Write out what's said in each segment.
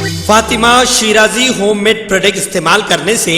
Fatima Shirazi homemade product इस्तेमाल करने से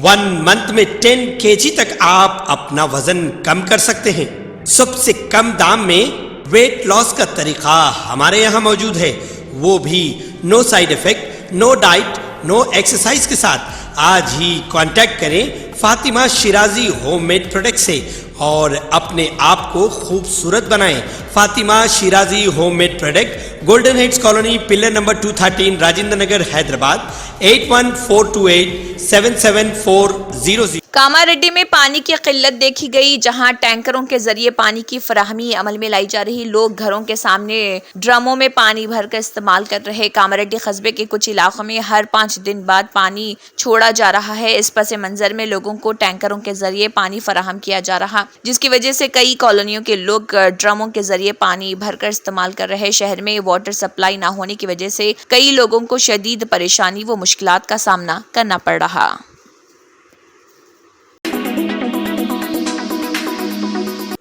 1 मंथ में 10 kg तक आप अपना वजन कम कर सकते हैं। सबसे कम दाम में वेट लॉस का तरीका हमारे यहाँ मौजूद है, वो भी no side effect, no diet, no exercise के साथ। आज ही कांटेक्ट करें फातिमा शिराजी होममेड प्रोडक्ट से और अपने आप को खूबसूरत बनाएं। Fatima Shirazi homemade product, golden heads colony, pillar number 213, Rajendra Nagar, Hyderabad 8142877400। Kamareddy में पानी की किल्लत देखी गई, जहां टैंकरों के जरिए पानी की फराहमी अमल में लाई जा रही। लोग घरों के सामने ड्रमों में पानी भरकर इस्तेमाल कर रहे। कामारेड्डी कस्बे के कुछ इलाकों में हर 5 दिन बाद पानी छोड़ा जा रहा है। इस पस मंजर में लोगों को टैंकरों के जरिए पानी फराहम किया जा रहा, जिसकी वजह से कई कॉलोनियों के लोग ड्रमों के जरिए पानी भरकर इस्तेमाल कर रहे। शहर में वाटर सप्लाई न होने की वजह से कई लोगों को शदीद परेशानी व मुश्किलात का सामना करना पड़ रहा।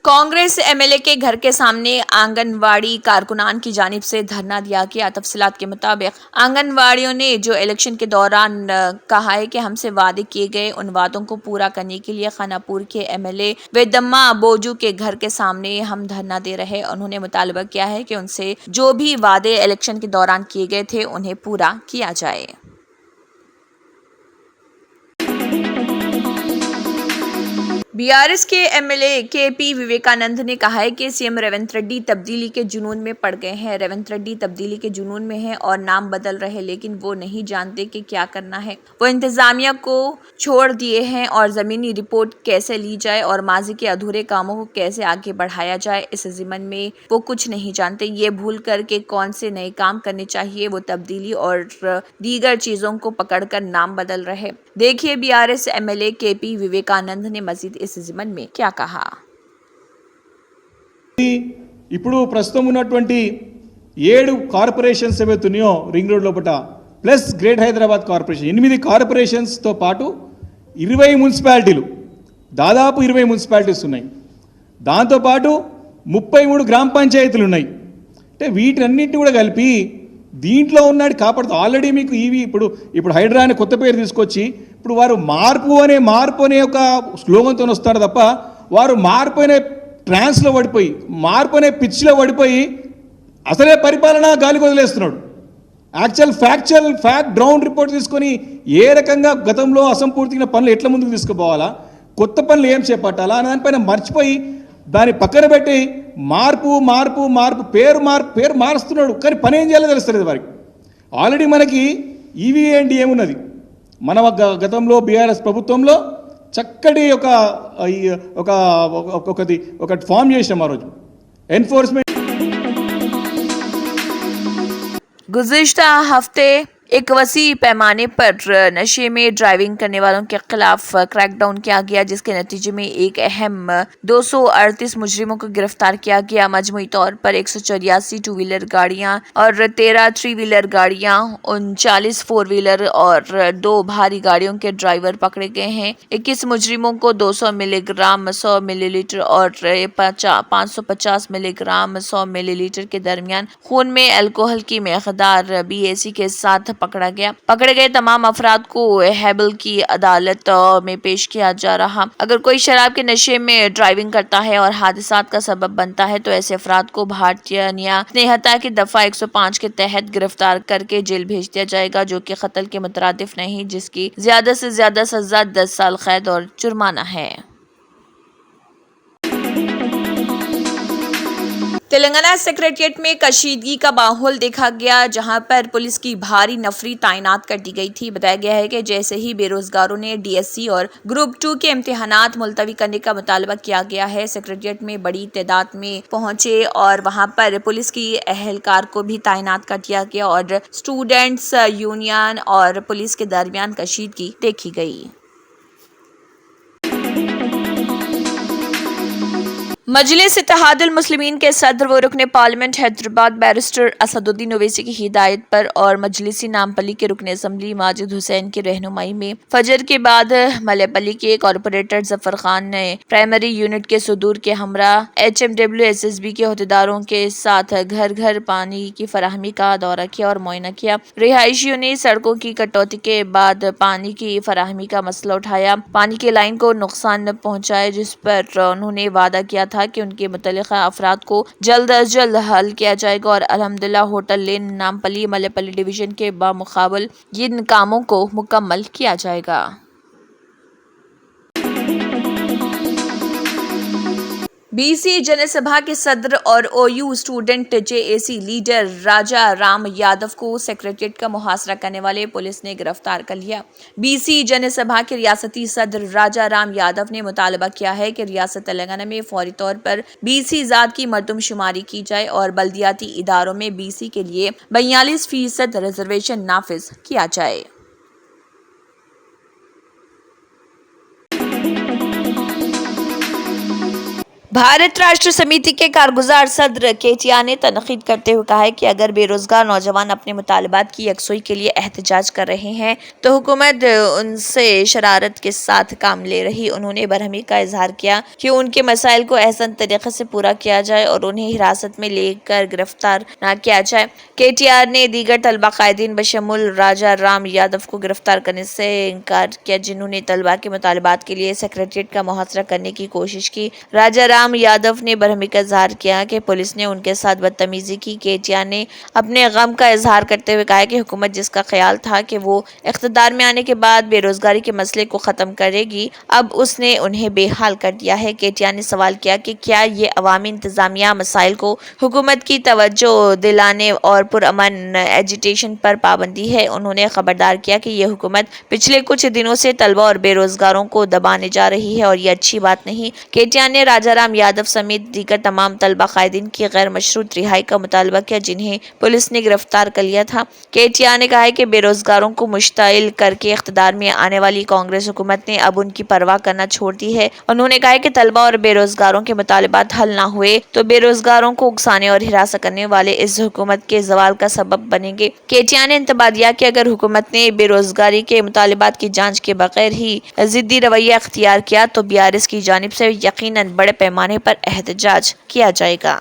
कांग्रेस एमएलए के घर के सामने आंगनवाड़ी कारकुनान की जानिब से धरना दिया गया। तफसीलात के मुताबिक आंगनवाड़ियों ने जो इलेक्शन के दौरान कहा है कि हमसे वादे किए गए उन वादों को पूरा करने के लिए खानापुर के एमएलए वेदम्मा बोजू के घर के सामने हम धरना दे रहे। उन्होंने मुतालबा किया है कि उनसे जो भी वादे इलेक्शन के दौरान किए गए थे उन्हें पूरा किया जाए। बीआरएस के एमएलए केपी विवेकानंद ने कहा है कि सीएम रेवंत रेड्डी तब्दीली के जुनून में पड़ गए हैं। रेवंत रेड्डी तब्दीली के जुनून में हैं और नाम बदल रहे, लेकिन वो नहीं जानते कि क्या करना है। वो इंतजामिया को छोड़ दिए हैं और ज़मीनी रिपोर्ट कैसे ली जाए और माजी के अधूरे कामों को कैसे आगे बढ़ाया जाए, इस ज़िम्मन में वो कुछ नहीं जानते। ये भूल कर के कौन से नए काम करने चाहिए, वो तब्दीली और दीगर चीज़ों को पकड़कर नाम बदल रहे। देखिए बीआरएस एमएलए केपी विवेकानंद ने मजीद इस ज़िमन में क्या कहा। ఇప్పుడు ప్రస్తుతం ఉన్నటువంటి 7 కార్పొరేషన్స్ ఏవైతున్నాయో రింగ్ రోడ్ లోపట plus great Hyderabad corporation 8 corporations తో పాటు 20 మున్సిపాలిటీలు, దాదాపు 20 మున్సిపాలిటీస్ ఉన్నాయి. దాంతో పాటు 33 గ్రామ పంచాయతీలు ఉన్నాయి. అంటే వీటన్నిటిని కూడా కలిపి దీంట్లో ఉన్నాడు కాపాడుతూ ఆల్రెడీ మీకు ఇప్పుడు హైడ్రా అనే కొత్త పేరు తీసుకొచ్చి ఇప్పుడు వారు మార్పు అనే ఒక స్లోగన్తో వస్తారు తప్ప వారు మార్పు అనే ట్రాన్స్లో పడిపోయి, మార్పు అనే పిచ్లో పడిపోయి అసలే పరిపాలన గాలికి వదిలేస్తున్నాడు. ఫ్యాక్ట్ గ్రౌండ్ రిపోర్ట్ తీసుకొని ఏ రకంగా గతంలో అసంపూర్తిగా పనులు ఎట్లా ముందుకు తీసుకుపోవాలా, కొత్త పనులు ఏం చేపట్టాలా అనే దానిపైన మర్చిపోయి దాన్ని పక్కన పెట్టి మార్పు పేరు మారుస్తున్నాడు. కానీ పని ఏం చేయాలో తెలుస్తలేదు వారికి. ఆల్రెడీ మనకి ఈవీఎండి ఏమున్నది, మన గతంలో బీఆర్ఎస్ ప్రభుత్వంలో చక్కటి ఒక ఫామ్ చేసాం ఆ రోజు ఎన్ఫోర్స్మెంట్. गुज़िश्ता हफ्ते एक वसी पैमाने पर नशे में ड्राइविंग करने वालों के खिलाफ क्रैकडाउन किया गया, जिसके नतीजे में एक अहम 238 मुजरिमों को गिरफ्तार किया गया। मजमूई तौर पर 184 टू व्हीलर गाड़ियां और 13 थ्री व्हीलर गाड़ियां, 39 फोर व्हीलर और 2 भारी गाड़ियों के ड्राइवर पकड़े गए हैं। 21 मुजरिमों को 200 मिलीग्राम 100 मिलीलीटर और 550 मिलीग्राम 100 मिलीलीटर के दरमियान खून में अल्कोहल की मकदार BAC के साथ पकड़ा गया। पकड़े गए तमाम अफराद को हैबल की अदालत में पेश किया जा रहा। अगर कोई शराब के नशे में ड्राइविंग करता है और हादसात का सबब बनता है तो ऐसे अफराद को भारतीय न्याय संहिता की दफा 105 के तहत गिरफ्तार करके जेल भेज दिया जाएगा, जो कि कत्ल के मुतरादिफ नहीं, जिसकी ज्यादा से ज्यादा सजा 10 साल कैद और जुर्माना है। तेलंगाना सेक्रेटेरिएट में कशीदगी का माहौल देखा गया, जहां पर पुलिस की भारी नफरी तैनात कर दी गई थी। बताया गया है कि जैसे ही बेरोजगारों ने DSC और ग्रुप 2 के इम्तिहानात मुलतवी करने का मुतालबा किया गया है, सेक्रेटेरिएट में बड़ी तादाद में पहुंचे और वहां पर पुलिस की एहलकार को भी तैनात कर दिया गया और स्टूडेंट्स यूनियन और पुलिस के दरमियान कशीदगी देखी गई। मजलिस इत्तेहादुल मुस्लिमीन के सदर व रुकन पार्लियामेंट हैदराबाद बैरिस्टर असदुद्दीन ओवैसी की हिदायत पर और मजलिसी नामपल्ली के रुकन असम्बली माजिद हुसैन की रहनुमाई में फजर के बाद मलेपल्ली के कॉरपोरेटर जफर खान ने प्राइमरी यूनिट के सुदूर के हमरा HMW-SSB के अहदेदारों के साथ घर घर पानी की फराहमी का दौरा किया और मुआयना किया। रिहायशियों ने सड़कों की कटौती के बाद पानी की फराहमी का मसला उठाया, पानी की लाइन को नुकसान न पहुँचाए, जिस पर उन्होंने वादा किया था कि उनके मुतल्लिका अफराद को जल्द अज जल्द हल किया जाएगा और अल्हम्दुलिल्लाह होटल लेन नामपल्ली मलेपल्ली डिवीजन के बामुकाबल इन कामों को मुकम्मल किया जाएगा। BC जनसभा के सदर और OU स्टूडेंट JAC लीडर राजा राम यादव को सेक्रेटरीट का मुहासरा करने वाले पुलिस ने गिरफ्तार कर लिया। BC जनसभा के रियासती सदर राजा राम यादव ने मुतालबा किया है कि रियासत तेलंगाना में फौरी तौर पर BC ज़ात की मर्दमशुमारी की जाए और बल्दियाती इदारों में BC के लिए 42% रिजर्वेशन नाफिज किया जाए। भारत राष्ट्र समिति के कारगुजार सदर केटिया ने तनकीद करते हुए कहा है कि अगर बेरोजगार नौजवान अपने मुतालबात की यकसुई के लिए एहतजाज कर रहे हैं तो हुकूमत उनसे शरारत के साथ काम ले रही। उन्होंने बरहमी का इजहार किया कि उनके मसाइल को एहसन तरीके से पूरा किया जाए और उन्हें हिरासत में लेकर गिरफ्तार न किया जाए। केटीआर ने दीगर तलबा कायदीन बशमुल राजा राम यादव को गिरफ्तार करने से इनकार किया, जिन्होंने तलबा के मुतालबात के लिए सेक्रेटरीट का मुहासरा करने की कोशिश की। राजा राम यादव ने बरहमी का इजहार किया कि पुलिस ने उनके साथ बदतमीजी की। केटिया ने अपने गम का इजहार करते हुए कहा कि हुकूमत जिसका ख्याल था कि वो इख्तिदार में आने के बाद बेरोजगारी के मसले को ख़त्म करेगी, अब उसने उन्हें बेहाल कर दिया है। केटिया ने सवाल किया कि क्या ये अवामी इंतजामिया मसाइल को हुकूमत की तवज्जो दिलाने और पुरअमन एजिटेशन पर पाबंदी है। उन्होंने खबरदार किया कि ये हुकूमत पिछले कुछ दिनों से तलबा और बेरोजगारों को दबाने जा रही है और ये अच्छी बात नहीं। केटिया ने राजा राम यादव समेत दीगर तमाम तलबा कायदीन की गैर मशरूत रिहाई का मुतालबा किया, जिन्हें पुलिस ने गिरफ्तार कर लिया था। केटिया ने कहा है कि बेरोजगारों को मुश्ताइल करके इख्तिदार में आने वाली कांग्रेस हुकूमत ने अब उनकी परवाह करना छोड़ दी है। उन्होंने कहा है कि तलबा और बेरोजगारों के मुतालबात हल ना हुए तो बेरोजगारों को उकसाने और हिरासत करने वाले इस हुकूमत के जवाल का सबब बनेंगे। केटिया ने इंतबा दिया कि अगर हुकूमत ने बेरोजगारी के मुतालबात की जांच के बगैर ही जिद्दी रवैया अख्तियार किया तो BRS की जानिब से यकीनन बड़े पैमाने पर एहतजाज किया जाएगा।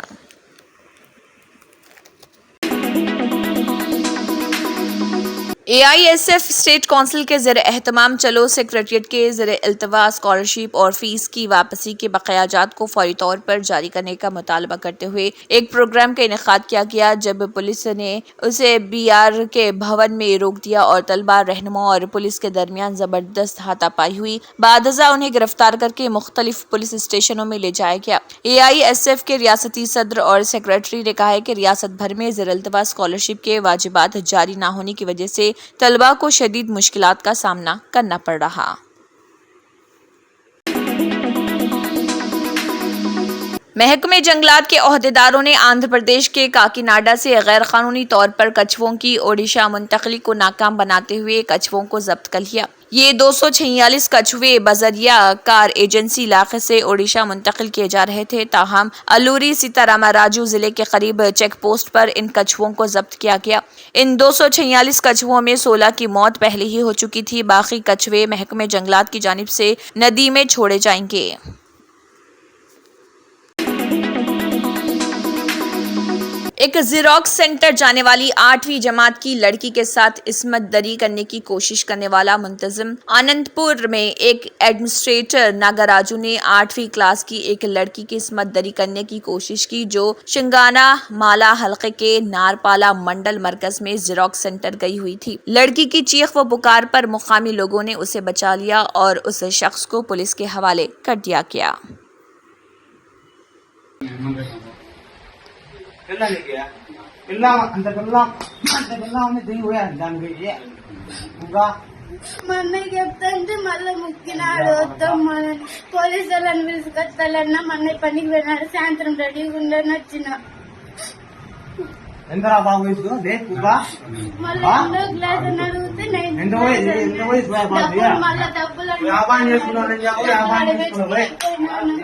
AISF स्टेट काउंसिल के ज़रिए एहतमाम चलो सेक्रेटरीट के ज़रिए इल्तवा स्कॉलरशिप और फीस की वापसी के बकायाजात को फौरी तौर पर जारी करने का मुतालबा करते हुए एक प्रोग्राम का इनेकाद किया गया, जब पुलिस ने उसे BR के भवन में रोक दिया और तलबा रहनुमा और पुलिस के दरमियान ज़बरदस्त हाथापाई हुई। बादजा उन्हें गिरफ्तार करके मुख्तलिफ पुलिस स्टेशनों में ले जाया गया। AISF के रियासती सदर और सेक्रेटरी ने कहा है कि रियासत भर में ज़र इल्तवा स्कॉलरशिप के वाजिबात जारी न होने की वजह से तलबा को शदीद मुश्किलात का सामना करना पड़ रहा। महकमे जंगलात के ओहदेदारों ने आंध्र प्रदेश के काकीनाडा से गैर कानूनी तौर पर कछुओं की ओडिशा मुंतकली को नाकाम बनाते हुए कछुओं को जब्त कर लिया। ये 246 कछुए बजरिया कार एजेंसी इलाके से ओडिशा मुंतकिल किए जा रहे थे। ताहम अलूरी सीतारामराजू जिले के करीब चेक पोस्ट पर इन कछुओं को जब्त किया गया। इन 246 कछुओं में 16 की मौत पहले ही हो चुकी थी। बाकी कछुए महकमे जंगलात की जानिब से नदी में छोड़े जाएंगे। एक ज़ेरॉक्स सेंटर जाने वाली 8वीं जमात की लड़की के साथ इस्मत दरी करने की कोशिश करने वाला मुंतजिम आनंदपुर में एक एडमिनिस्ट्रेटर नागराजू ने 8वीं क्लास की एक लड़की की इस्मत दरी करने की कोशिश की, जो शिंगाना माला हल्के के नारपाला मंडल मरकज में ज़ेरॉक्स सेंटर गई हुई थी। लड़की की चीख व पुकार पर मुकामी लोगों ने उसे बचा लिया और उस शख्स को पुलिस के हवाले कर दिया गया। పిల్ల నీకే పిల్ల అంత పిల్ల దిగి పోయా దానికి ఇంకా మన్నయ్య చెప్తాంటే మళ్ళీ ముక్కినాడు వద్దాం మన పోలీసు వాళ్ళని పిలుచుకొస్తాలన్నా మన్నయ్య పనికి పోయినాడు, సాయంత్రం రెడీగా ఉండని వచ్చిన ఎంతరా బాబు వయసు ఇంకా మళ్ళీ రెండో క్లాస్ అని అడిగితే ఎంత వయసు మళ్ళీ డబ్బులు వ్యాపారం చేసుకున్నాను వ్యాపారం చేసుకున్నాను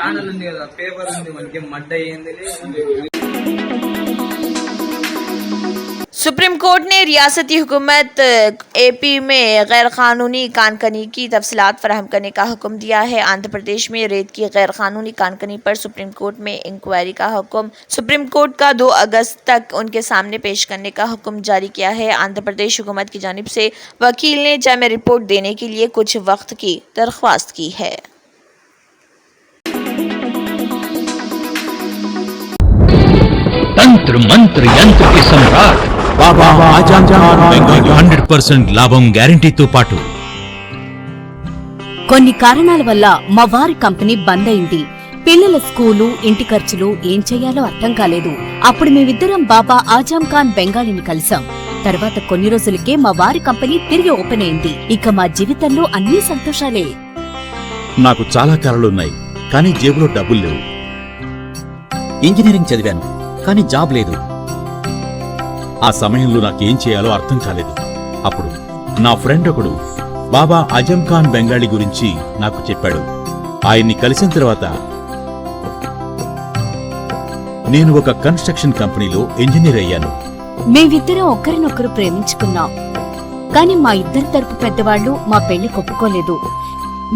ఛానల్ ఉంది కదా, పేపర్ ఉంది, మనకి మడ్డ ఏంది सुप्रीम कोर्ट ने रियासती हुकूमत एपी में गैर कानूनी कानकनी की तफसीलात फराहम करने का हुक्म दिया है। आंध्र प्रदेश में रेत की गैर कानूनी कानकनी पर सुप्रीम कोर्ट में इंक्वायरी का हुक्म सुप्रीम कोर्ट का 2 अगस्त तक उनके सामने पेश करने का हुक्म जारी किया है। आंध्र प्रदेश हुकूमत की जानिब से वकील ने जामे रिपोर्ट देने के लिए कुछ वक्त की दरख्वास्त की है। तंत्र मंत्र यंत्र के सम्राट बाबा आजम खान बెంగాలీ 100% లాభం గ్యారెంటీతో పాటు కొన్ని కారణాల వల్ల మా వారి కంపెనీ బంద్ అయింది. పిల్లల స్కూలు, ఇంటి ఖర్చులు ఏం చెయ్యాలో అర్థం కాలేదు. అప్పుడు మేమిద్దరం బాబా ఆజం ఖాన్ బెంగాలీని కలిసాం. తర్వాత కొన్ని రోజులకే మా వారి కంపెనీ తిరిగి ఓపెన్ అయింది. ఇక మా జీవితంలో అన్ని సంతోషాలే. నాకు చాలా కలలున్నాయి, కానీ జేబులో డబ్బులు లేవు. ఇంజనీరింగ్ చదివాను, కానీ జాబ్ లేదు. ఆ సమయంలో నాకేం చేయాలో అర్థం కాలేదు. అప్పుడు నా ఫ్రెండ్ ఒకడు బాబా ఆజం ఖాన్ బెంగాలీ గురించి నాకు చెప్పాడు. ఆయన్ని కలిసిన తర్వాత నేను ఒక కన్స్ట్రక్షన్ కంపెనీలో ఇంజనీర్ అయ్యాను. మేమిద్దరం ఒకరినొకరు ప్రేమించుకున్నాం. కాని మా ఇద్దరి తరపు పెద్దవాళ్లు మా పెళ్లి ఒప్పుకోలేదు.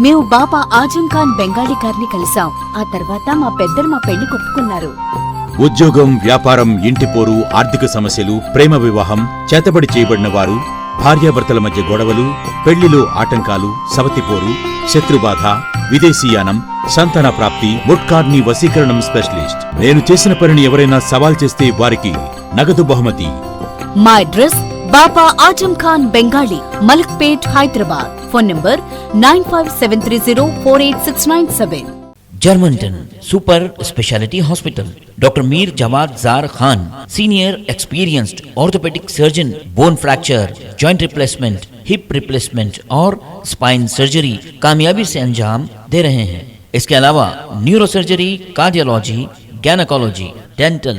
మేము బాబా ఆజం ఖాన్ బెంగాలీ గారిని కలిసాం. ఆ తర్వాత మా పెద్దలు మా పెళ్లి ఒప్పుకున్నారు. ఉద్యోగం, వ్యాపారం, ఇంటి పోరు, ఆర్థిక సమస్యలు, ప్రేమ వివాహం, చేతబడి చేయబడిన వారు, భార్యాభర్తల మధ్య గొడవలు, పెళ్లిలో ఆటంకాలు, సవతిపోరు, శత్రుబాధ, విదేశీయానం, సంతాన ప్రాప్తి, ముట్కార్ని వశీకరణం స్పెషలిస్ట్. నేను చేసిన పనిని ఎవరైనా సవాల్ చేస్తే వారికి నగదు బహుమతి. మా address Baba Azam Khan Bengali, Malakpet, Hyderabad. Phone number 9573048697. Germanton super speciality hospital, doctor Mir Jawad Jar Khan, senior experienced orthopaedic surgeon, bone fracture, joint replacement, hip replacement और स्पाइन सर्जरी कामयाबी से अंजाम दे रहे हैं। इसके अलावा neuro surgery, cardiology, gynaecology, dental,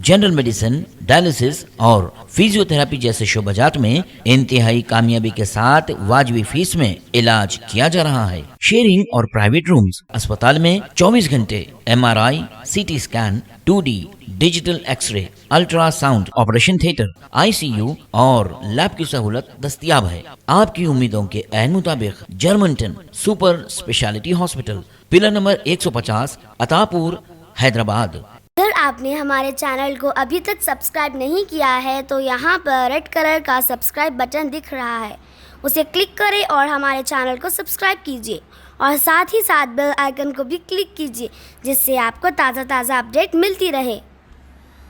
general medicine, dialysis और फिजियोथेरेपी जैसे शोबाजात में इंतहाई कामयाबी के साथ वाजबी फीस में इलाज किया जा रहा है। शेयरिंग और प्राइवेट रूम्स। अस्पताल में 24 घंटे MRI, CT scan, 2D digital x-ray, ultrasound, operation theatre, ICU और लैब की सहूलत दस्तयाब है। आपकी उम्मीदों के ऐन मुताबिक जर्मनटन super speciality hospital, pillar number 150, Attapur, Hyderabad. अगर आपने हमारे चैनल को अभी तक सब्सक्राइब नहीं किया है तो यहाँ पर रेड कलर का सब्सक्राइब बटन दिख रहा है, उसे क्लिक करें और हमारे चैनल को सब्सक्राइब कीजिए और साथ ही साथ बेल आइकन को भी क्लिक कीजिए, जिससे आपको ताज़ा अपडेट मिलती रहे।